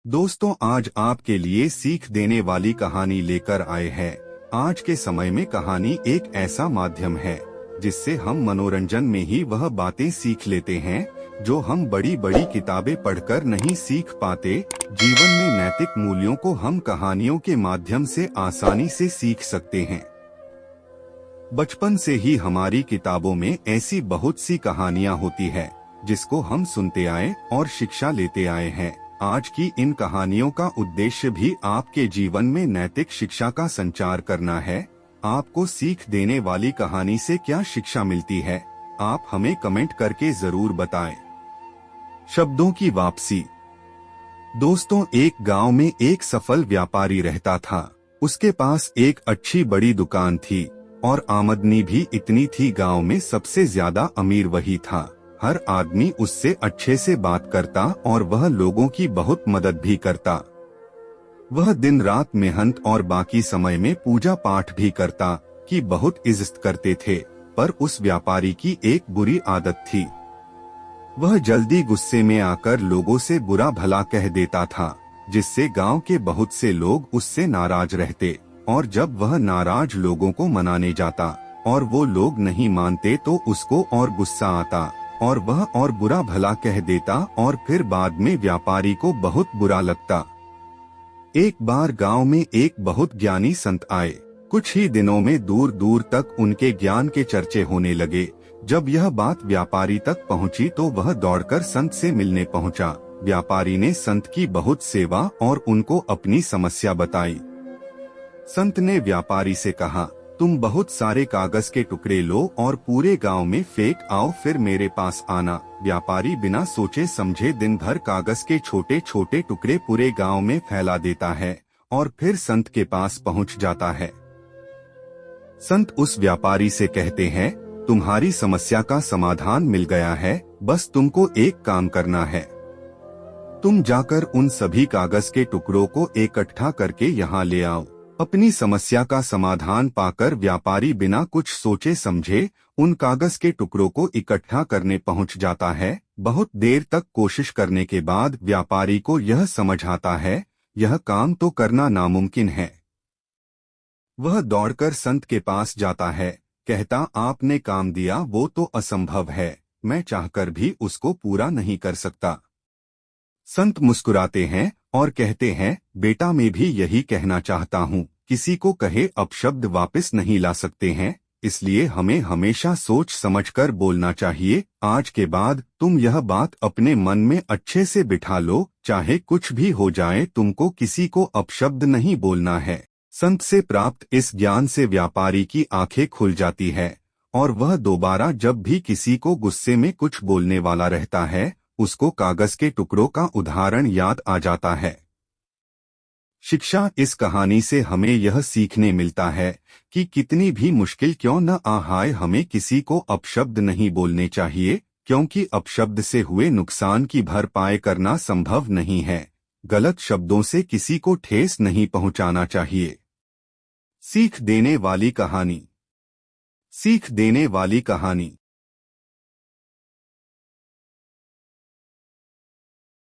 दोस्तों, आज आपके लिए सीख देने वाली कहानी लेकर आए हैं। आज के समय में कहानी एक ऐसा माध्यम है जिससे हम मनोरंजन में ही वह बातें सीख लेते हैं जो हम बड़ी बड़ी किताबें पढ़कर नहीं सीख पाते। जीवन में नैतिक मूल्यों को हम कहानियों के माध्यम से आसानी से सीख सकते हैं। बचपन से ही हमारी किताबों में ऐसी बहुत सी कहानियां होती है जिसको हम सुनते आए और शिक्षा लेते आए हैं। आज की इन कहानियों का उद्देश्य भी आपके जीवन में नैतिक शिक्षा का संचार करना है। आपको सीख देने वाली कहानी से क्या शिक्षा मिलती है, आप हमें कमेंट करके जरूर बताएं। शब्दों की वापसी। दोस्तों, एक गांव में एक सफल व्यापारी रहता था। उसके पास एक अच्छी बड़ी दुकान थी और आमदनी भी इतनी थी, गांव में सबसे ज्यादा अमीर वही था। हर आदमी उससे अच्छे से बात करता और वह लोगों की बहुत मदद भी करता। वह दिन रात मेहनत और बाकी समय में पूजा पाठ भी करता कि बहुत इज्जत करते थे। पर उस व्यापारी की एक बुरी आदत थी। वह जल्दी गुस्से में आकर लोगों से बुरा भला कह देता था, जिससे गांव के बहुत से लोग उससे नाराज रहते। और जब वह नाराज लोगों को मनाने जाता और वो लोग नहीं मानते तो उसको और गुस्सा आता और वह और बुरा भला कह देता और फिर बाद में व्यापारी को बहुत बुरा लगता। एक बार गांव में एक बहुत ज्ञानी संत आए। कुछ ही दिनों में दूर दूर तक उनके ज्ञान के चर्चे होने लगे। जब यह बात व्यापारी तक पहुंची तो वह दौड़कर संत से मिलने पहुंचा। व्यापारी ने संत की बहुत सेवा और उनको अपनी समस्या बताई। संत ने व्यापारी से कहा, तुम बहुत सारे कागज के टुकड़े लो और पूरे गांव में फेंक आओ, फिर मेरे पास आना। व्यापारी बिना सोचे समझे दिन भर कागज के छोटे छोटे टुकड़े पूरे गांव में फैला देता है और फिर संत के पास पहुंच जाता है। संत उस व्यापारी से कहते हैं, तुम्हारी समस्या का समाधान मिल गया है, बस तुमको एक काम करना है। तुम जाकर उन सभी कागज के टुकड़ों को इकट्ठा करके यहाँ ले आओ। अपनी समस्या का समाधान पाकर व्यापारी बिना कुछ सोचे समझे उन कागज के टुकड़ों को इकट्ठा करने पहुंच जाता है। बहुत देर तक कोशिश करने के बाद व्यापारी को यह समझ आता है, यह काम तो करना नामुमकिन है। वह दौड़कर संत के पास जाता है, कहता, आपने काम दिया वो तो असंभव है, मैं चाहकर भी उसको पूरा नहीं कर सकता। संत मुस्कुराते हैं और कहते हैं, बेटा मैं भी यही कहना चाहता हूँ। किसी को कहे अपशब्द वापस नहीं ला सकते हैं, इसलिए हमें हमेशा सोच समझकर बोलना चाहिए। आज के बाद तुम यह बात अपने मन में अच्छे से बिठा लो, चाहे कुछ भी हो जाए तुमको किसी को अपशब्द नहीं बोलना है। संत से प्राप्त इस ज्ञान से व्यापारी की आंखें खुल जाती है और वह दोबारा जब भी किसी को गुस्से में कुछ बोलने वाला रहता है उसको कागज के टुकड़ों का उदाहरण याद आ जाता है। शिक्षा। इस कहानी से हमें यह सीखने मिलता है कि कितनी भी मुश्किल क्यों न आए, हमें किसी को अपशब्द नहीं बोलने चाहिए, क्योंकि अपशब्द से हुए नुकसान की भरपाई करना संभव नहीं है। गलत शब्दों से किसी को ठेस नहीं पहुंचाना चाहिए। सीख देने वाली कहानी। सीख देने वाली कहानी।